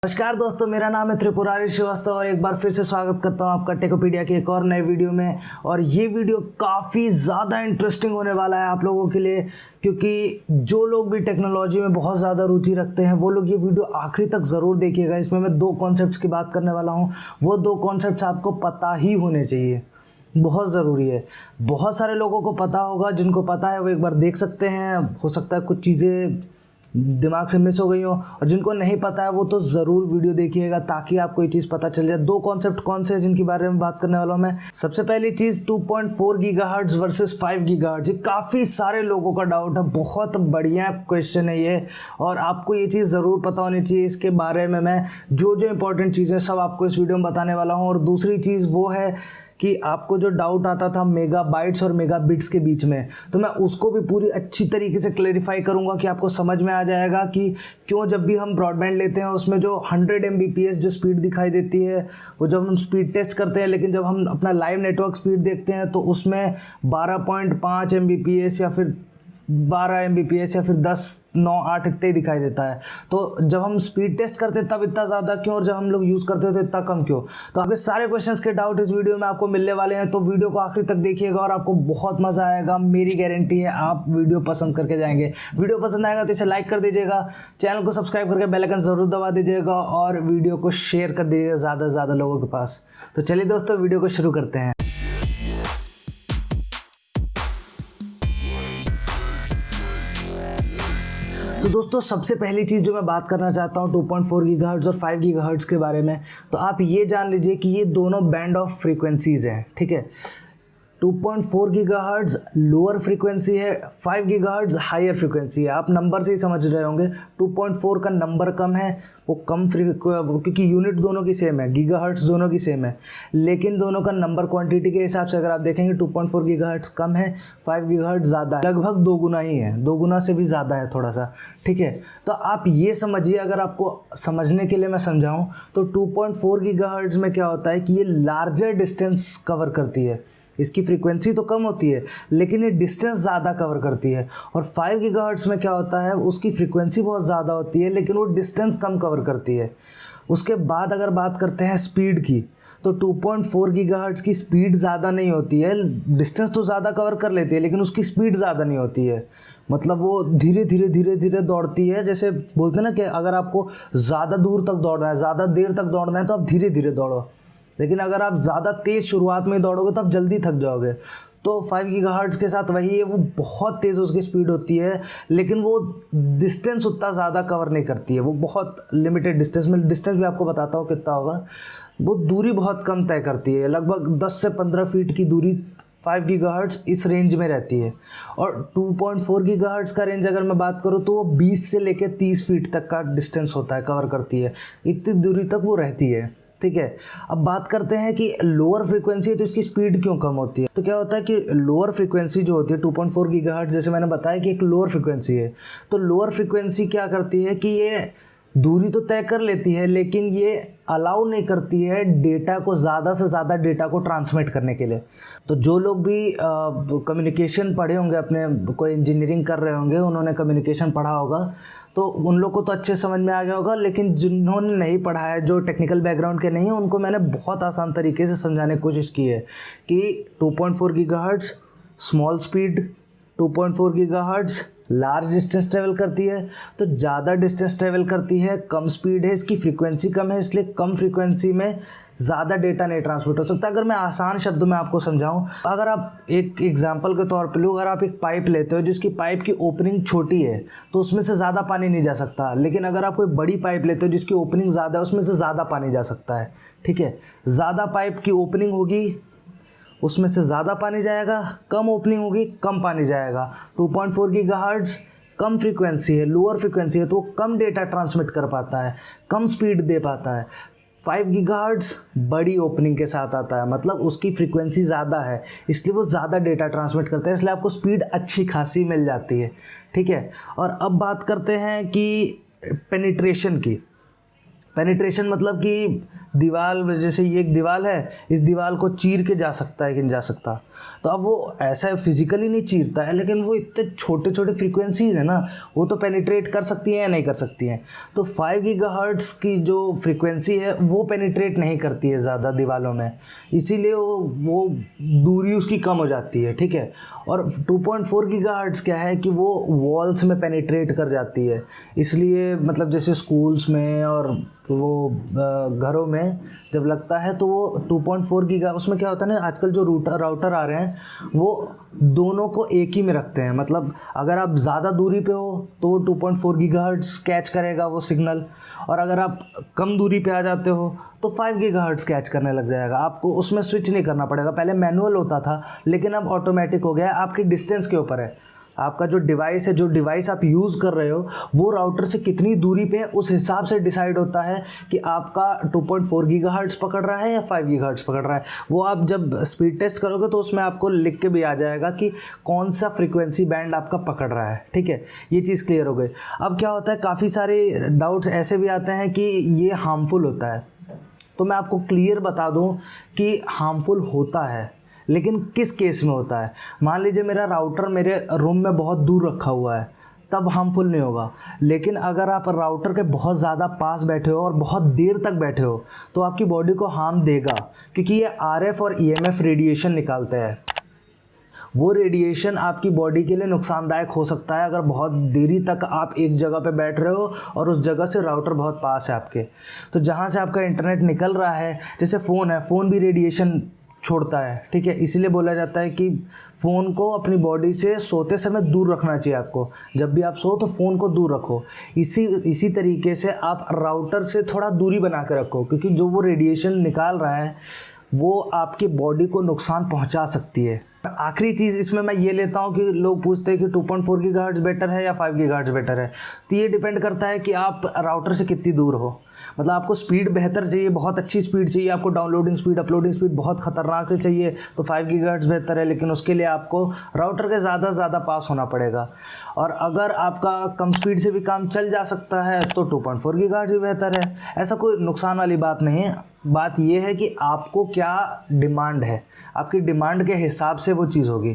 नमस्कार दोस्तों, मेरा नाम है त्रिपुरारी श्रीवास्तव और एक बार फिर से स्वागत करता हूं आपका टेकोपीडिया के एक और नए वीडियो में। और ये वीडियो काफ़ी ज़्यादा इंटरेस्टिंग होने वाला है आप लोगों के लिए, क्योंकि जो लोग भी टेक्नोलॉजी में बहुत ज़्यादा रुचि रखते हैं वो लोग ये वीडियो आखिरी तक ज़रूर देखिएगा। इसमें मैं दो कॉन्सेप्ट्स की बात करने वाला हूँ। वो दो कॉन्सेप्ट्स आपको पता ही होने चाहिए, बहुत ज़रूरी है। बहुत सारे लोगों को पता होगा, जिनको पता है वो एक बार देख सकते हैं। हो सकता है कुछ चीज़ें दिमाग से मिस हो गई हो, और जिनको नहीं पता है वो तो ज़रूर वीडियो देखिएगा ताकि आपको ये चीज़ पता चल जाए। दो कॉन्सेप्ट कौन से हैं जिनके बारे में बात करने वाला हूँ मैं। सबसे पहली चीज़ 2.4 गीगाहर्ट्ज़ वर्सेस 5 गीगाहर्ट्ज़। ये काफ़ी सारे लोगों का डाउट है, बहुत बढ़िया क्वेश्चन है ये, और आपको ये चीज़ ज़रूर पता होनी चाहिए। इसके बारे में मैं जो इंपॉर्टेंट चीज़ें सब आपको इस वीडियो में बताने वाला हूँ। और दूसरी चीज़ वो है कि आपको जो डाउट आता था मेगाबाइट्स और मेगाबिट्स के बीच में, तो मैं उसको भी पूरी अच्छी तरीके से क्लेरिफाई करूंगा कि आपको समझ में आ जाएगा कि क्यों जब भी हम ब्रॉडबैंड लेते हैं उसमें जो 100 Mbps जो स्पीड दिखाई देती है वो जब हम स्पीड टेस्ट करते हैं, लेकिन जब हम अपना लाइव नेटवर्क स्पीड देखते हैं तो उसमें 12.5 Mbps या फिर 12 Mbps या फिर 10, 9, 8 इतने ही दिखाई देता है। तो जब हम स्पीड टेस्ट करते हैं तब इतना ज़्यादा क्यों, और जब हम लोग यूज़ करते हैं तो इतना कम क्यों। तो आपके सारे क्वेश्चंस के डाउट इस वीडियो में आपको मिलने वाले हैं, तो वीडियो को आखिरी तक देखिएगा और आपको बहुत मज़ा आएगा। मेरी गारंटी है आप वीडियो पसंद करके जाएंगे। वीडियो पसंद आएगा तो इसे लाइक कर दीजिएगा, चैनल को सब्सक्राइब करके बेल आइकन ज़रूर दबा दीजिएगा और वीडियो को शेयर कर दीजिएगा ज़्यादा से ज़्यादा लोगों के पास। तो चलिए दोस्तों, वीडियो को शुरू करते हैं। तो दोस्तों, सबसे पहली चीज़ जो मैं बात करना चाहता हूँ 2.4 गीगाहर्ट्ज़ और 5 गीगाहर्ट्ज़ के बारे में, तो आप ये जान लीजिए कि ये दोनों बैंड ऑफ फ्रीक्वेंसीज़ हैं, ठीक है। 2.4 गीगाहर्ट्ज़ लोअर फ्रीक्वेंसी है, 5 गीगाहर्ट्ज़ हायर फ्रीक्वेंसी है। आप नंबर से ही समझ रहे होंगे, 2.4 का नंबर कम है, वो कम क्योंकि यूनिट दोनों की सेम है, गीगाहर्ट्ज़ दोनों की सेम है, लेकिन दोनों का नंबर क्वांटिटी के हिसाब से अगर आप देखेंगे 2.4 गीगाहर्ट्ज़ कम है, 5 गीगाहर्ट्ज़ ज़्यादा है, लगभग 2 गुना ही है, 2 गुना से भी ज़्यादा है थोड़ा सा, ठीक है। तो आप ये समझिए, अगर आपको समझने के लिए मैं समझाऊँ तो 2.4 गीगाहर्ट्ज़ में क्या होता है कि ये लार्जर डिस्टेंस कवर करती है। इसकी फ्रीक्वेंसी तो कम होती है लेकिन ये डिस्टेंस ज़्यादा कवर करती है। और 5 गीगाहर्ट्ज़ में क्या होता है, उसकी फ्रीक्वेंसी बहुत ज़्यादा होती है लेकिन वो डिस्टेंस कम कवर करती है। उसके बाद अगर बात करते हैं स्पीड की, तो 2.4 गीगाहर्ट्ज़ की स्पीड ज़्यादा नहीं होती है, डिस्टेंस तो ज़्यादा कवर कर लेती है लेकिन उसकी स्पीड ज़्यादा नहीं होती है। मतलब वो धीरे धीरे दौड़ती है। जैसे बोलते हैं ना कि अगर आपको ज़्यादा दूर तक दौड़ना है, ज़्यादा देर तक दौड़ना है तो आप धीरे धीरे दौड़ो, लेकिन अगर आप ज़्यादा तेज़ शुरुआत में दौड़ोगे तो आप जल्दी थक जाओगे। तो 5 गीगाहर्ट्ज़ के साथ वही है, वो बहुत तेज़ उसकी स्पीड होती है लेकिन वो डिस्टेंस उतना ज़्यादा कवर नहीं करती है। वो बहुत लिमिटेड डिस्टेंस में, डिस्टेंस भी आपको बताता हूँ कितना होगा, वो दूरी बहुत कम तय करती है, लगभग 10 से 15 फीट की दूरी 5 गीगाहर्ट्ज़ इस रेंज में रहती है। और 2.4 गीगाहर्ट्ज़ का रेंज अगर मैं बात करूँ तो वो 20 से लेकर 30 फीट तक का डिस्टेंस होता है, कवर करती है, इतनी दूरी तक वो रहती है, ठीक है। अब बात करते हैं कि लोअर फ्रीक्वेंसी है तो इसकी स्पीड क्यों कम होती है। तो क्या होता है कि लोअर फ्रीक्वेंसी जो होती है 2.4 गीगाहर्ट्ज़, जैसे मैंने बताया कि एक लोअर फ्रीक्वेंसी है, तो लोअर फ्रीक्वेंसी क्या करती है कि ये दूरी तो तय कर लेती है लेकिन ये अलाउ नहीं करती है डेटा को, ज़्यादा से ज़्यादा डेटा को ट्रांसमिट करने के लिए। तो जो लोग भी कम्युनिकेशन पढ़े होंगे, अपने कोई इंजीनियरिंग कर रहे होंगे, उन्होंने कम्युनिकेशन पढ़ा होगा तो उन लोग को तो अच्छे समझ में आ गया होगा, लेकिन जिन्होंने नहीं पढ़ा है, जो टेक्निकल बैकग्राउंड के नहीं है, उनको मैंने बहुत आसान तरीके से समझाने की कोशिश की है कि 2.4 gigahertz small speed, 2.4 gigahertz large distance travel करती है, तो ज़्यादा डिस्टेंस ट्रेवल करती है, कम स्पीड है, इसकी फ्रीक्वेंसी कम है, इसलिए कम फ्रीक्वेंसी में ज़्यादा डेटा नहीं ट्रांसमिट हो सकता। अगर मैं आसान शब्दों में आपको समझाऊं, अगर आप एक एग्जांपल के तौर पे लो, अगर आप एक पाइप लेते हो जिसकी पाइप की ओपनिंग छोटी है तो उसमें से ज़्यादा पानी नहीं जा सकता, लेकिन अगर आप कोई बड़ी पाइप लेते हो जिसकी ओपनिंग ज़्यादा है उसमें से ज़्यादा पानी जा सकता है, ठीक है। ज़्यादा पाइप की ओपनिंग होगी उसमें से ज़्यादा पानी जाएगा, कम ओपनिंग होगी कम पानी जाएगा। 2.4 गीगाहर्ट्ज़ कम फ्रीक्वेंसी है, लोअर फ्रीक्वेंसी है, तो वो कम डेटा ट्रांसमिट कर पाता है, कम स्पीड दे पाता है। 5 गीगाहर्ट्ज़ बड़ी ओपनिंग के साथ आता है, मतलब उसकी फ्रीक्वेंसी ज़्यादा है इसलिए वो ज़्यादा डेटा ट्रांसमिट करता है, इसलिए आपको स्पीड अच्छी खासी मिल जाती है, ठीक है। और अब बात करते हैं कि पेनिट्रेशन की। पेनिट्रेशन मतलब कि दीवार, जैसे ये एक दीवार है, इस दीवार को चीर के जा सकता है कि नहीं जा सकता। तो अब वो ऐसा फिजिकली नहीं चीरता है, लेकिन वो इतने छोटे छोटे फ्रीक्वेंसीज है ना, वो तो पेनिट्रेट कर सकती हैं या नहीं कर सकती हैं। तो 5 गीगाहर्ट्ज़ की जो फ्रीक्वेंसी है वो पेनिट्रेट नहीं करती है ज़्यादा दीवारों में, इसीलिए वो दूरी उसकी कम हो जाती है, ठीक है। और 2.4 गीगाहर्ट्ज़ क्या है कि वो वॉल्स में पेनिट्रेट कर जाती है, इसलिए मतलब जैसे स्कूल्स में और वो घरों में जब लगता है तो वो 2.4 गीगा, उसमें क्या होता है ना, आजकल जो राउटर आ रहे हैं वो दोनों को एक ही में रखते हैं। मतलब अगर आप ज़्यादा दूरी पे हो तो वो 2.4 गीगाहर्ट्ज़ कैच करेगा वो सिग्नल, और अगर आप कम दूरी पे आ जाते हो तो 5 गीगाहर्ट्ज़ कैच करने लग जाएगा। आपको उसमें स्विच नहीं करना पड़ेगा, पहले मैनुअल होता था लेकिन अब ऑटोमेटिक हो गया है। आपकी डिस्टेंस के ऊपर है, आपका जो डिवाइस है, जो डिवाइस आप यूज़ कर रहे हो वो राउटर से कितनी दूरी पे है, उस हिसाब से डिसाइड होता है कि आपका 2.4 गीगाहर्ट्ज़ पकड़ रहा है या 5 गीगाहर्ट्ज़ पकड़ रहा है। वो आप जब स्पीड टेस्ट करोगे तो उसमें आपको लिख के भी आ जाएगा कि कौन सा फ्रीक्वेंसी बैंड आपका पकड़ रहा है, ठीक है। ये चीज़ क्लियर हो गई। अब क्या होता है, काफ़ी सारे डाउट्स ऐसे भी आते हैं कि ये हार्मफुल होता है, तो मैं आपको क्लियर बता दूँ कि हार्मफुल होता है, लेकिन किस केस में होता है। मान लीजिए मेरा राउटर मेरे रूम में बहुत दूर रखा हुआ है, तब हार्मफुल नहीं होगा। लेकिन अगर आप राउटर के बहुत ज़्यादा पास बैठे हो और बहुत देर तक बैठे हो तो आपकी बॉडी को हार्म देगा, क्योंकि ये RF और EMF रेडिएशन निकालते हैं। वो रेडिएशन आपकी बॉडी के लिए नुकसानदायक हो सकता है अगर बहुत देरी तक आप एक जगह पे बैठ रहे हो और उस जगह से राउटर बहुत पास है आपके। तो जहाँ से आपका इंटरनेट निकल रहा है, जैसे फ़ोन है, फ़ोन भी रेडिएशन छोड़ता है, ठीक है। इसीलिए बोला जाता है कि फ़ोन को अपनी बॉडी से सोते समय दूर रखना चाहिए आपको। जब भी आप सो तो फ़ोन को दूर रखो। इसी तरीके से आप राउटर से थोड़ा दूरी बना के रखो, क्योंकि जो वो रेडिएशन निकाल रहा है वो आपकी बॉडी को नुकसान पहुंचा सकती है। आखिरी चीज़ इसमें मैं ये लेता हूँ कि लोग पूछते हैं कि 2.4 गीगाहर्ट्ज़ बेटर है या 5 गीगाहर्ट्ज़ बेटर है। तो ये डिपेंड करता है कि आप राउटर से कितनी दूर हो। मतलब आपको स्पीड बेहतर चाहिए, बहुत अच्छी स्पीड चाहिए, आपको डाउनलोडिंग स्पीड, अपलोडिंग स्पीड बहुत ख़तरनाक से चाहिए तो 5 गीगाहर्ट्ज़ बेहतर है, लेकिन उसके लिए आपको राउटर के ज़्यादा से ज़्यादा पास होना पड़ेगा। और अगर आपका कम स्पीड से भी काम चल जा सकता है तो 2.4 गीगाहर्ट्ज़ भी बेहतर है। ऐसा कोई नुकसान वाली बात नहीं है। बात यह है कि आपको क्या डिमांड है, आपकी डिमांड के हिसाब से वो चीज़ होगी।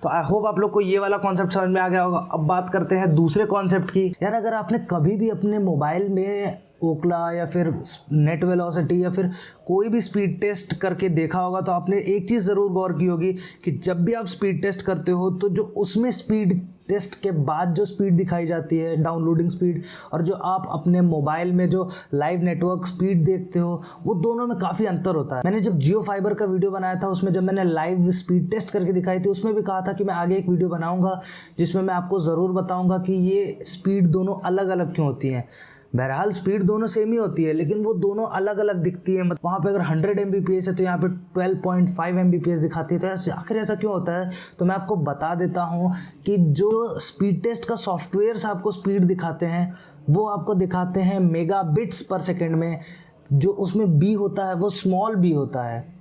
तो आई होप आप लोग को ये वाला कॉन्सेप्ट समझ में आ गया होगा। अब बात करते हैं दूसरे कॉन्सेप्ट की। यार अगर आपने कभी भी अपने मोबाइल में ओकला या फिर नेट वेलोसिटी या फिर कोई भी स्पीड टेस्ट करके देखा होगा तो आपने एक चीज़ ज़रूर गौर की होगी कि जब भी आप स्पीड टेस्ट करते हो तो जो उसमें स्पीड टेस्ट के बाद जो स्पीड दिखाई जाती है, डाउनलोडिंग स्पीड, और जो आप अपने मोबाइल में जो लाइव नेटवर्क स्पीड देखते हो, वो दोनों में काफ़ी अंतर होता है। मैंने जब जियो फाइबर का वीडियो बनाया था, उसमें जब मैंने लाइव स्पीड टेस्ट करके दिखाई थी, उसमें भी कहा था कि मैं आगे एक वीडियो बनाऊंगा जिसमें मैं आपको ज़रूर बताऊंगा कि ये स्पीड दोनों अलग अलग क्यों होती हैं। बहरहाल स्पीड दोनों सेम ही होती है, लेकिन वो दोनों अलग अलग दिखती है। वहाँ पे अगर 100 Mbps है तो यहाँ पे 12.5 Mbps दिखाती है। तो आखिर ऐसा क्यों होता है, तो मैं आपको बता देता हूँ कि जो स्पीड टेस्ट का सॉफ्टवेयर आपको स्पीड दिखाते हैं वो आपको दिखाते हैं मेगाबिट्स पर सेकेंड में। जो उसमें बी होता है वो स्मॉल बी होता है,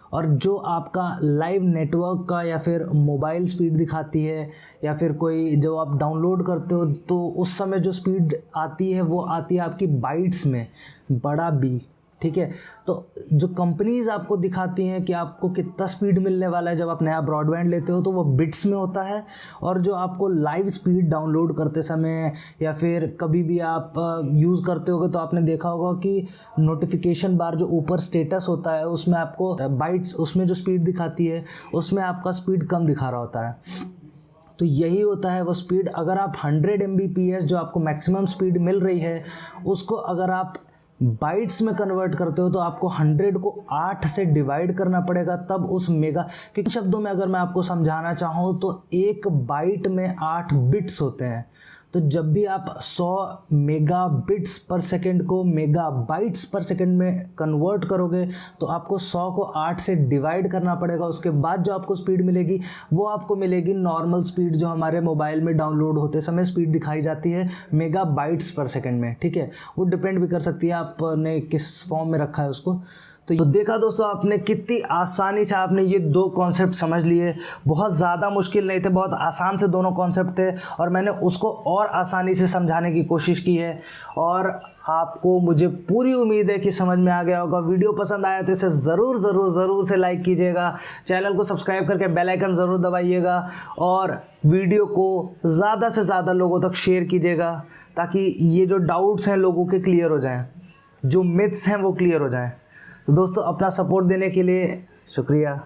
और जो आपका लाइव नेटवर्क का या फिर मोबाइल स्पीड दिखाती है या फिर कोई जो आप डाउनलोड करते हो तो उस समय जो स्पीड आती है वो आती है आपकी बाइट्स में, बड़ा बी, ठीक है। तो जो कंपनीज़ आपको दिखाती हैं कि आपको कितना स्पीड मिलने वाला है जब आप नया ब्रॉडबैंड लेते हो तो वो बिट्स में होता है, और जो आपको लाइव स्पीड डाउनलोड करते समय या फिर कभी भी आप यूज़ करते होगे तो आपने देखा होगा कि नोटिफिकेशन बार जो ऊपर स्टेटस होता है उसमें आपको बाइट्स, उसमें जो स्पीड दिखाती है उसमें आपका स्पीड कम दिखा रहा होता है। तो यही होता है वो स्पीड। अगर आप 100 Mbps जो आपको मैक्सिमम स्पीड मिल रही है उसको अगर आप बाइट्स में कन्वर्ट करते हो तो आपको 100 को 8 से डिवाइड करना पड़ेगा, तब उस मेगा, क्योंकि शब्दों में अगर मैं आपको समझाना चाहूँ तो एक बाइट में 8 बिट्स होते हैं। तो जब भी आप 100 मेगाबिट्स पर सेकेंड को मेगाबाइट्स पर सेकेंड में कन्वर्ट करोगे तो आपको 100 को 8 से डिवाइड करना पड़ेगा। उसके बाद जो आपको स्पीड मिलेगी वो आपको मिलेगी नॉर्मल स्पीड जो हमारे मोबाइल में डाउनलोड होते समय स्पीड दिखाई जाती है मेगाबाइट्स पर सेकेंड में, ठीक है। वो डिपेंड भी कर सकती है आपने किस फॉर्म में रखा है उसको। तो देखा दोस्तों आपने कितनी आसानी से आपने ये दो कॉन्सेप्ट समझ लिए। बहुत ज़्यादा मुश्किल नहीं थे, बहुत आसान से दोनों कॉन्सेप्ट थे और मैंने उसको और आसानी से समझाने की कोशिश की है। और आपको मुझे पूरी उम्मीद है कि समझ में आ गया होगा। वीडियो पसंद आया तो इसे ज़रूर से लाइक कीजिएगा, चैनल को सब्सक्राइब करके बेल आइकन ज़रूर दबाइएगा और वीडियो को ज़्यादा से ज़्यादा लोगों तक शेयर कीजिएगा ताकि ये जो डाउट्स हैं लोगों के क्लियर हो जाएं, जो मिथ्स हैं वो क्लियर हो जाएं। तो दोस्तों अपना सपोर्ट देने के लिए शुक्रिया।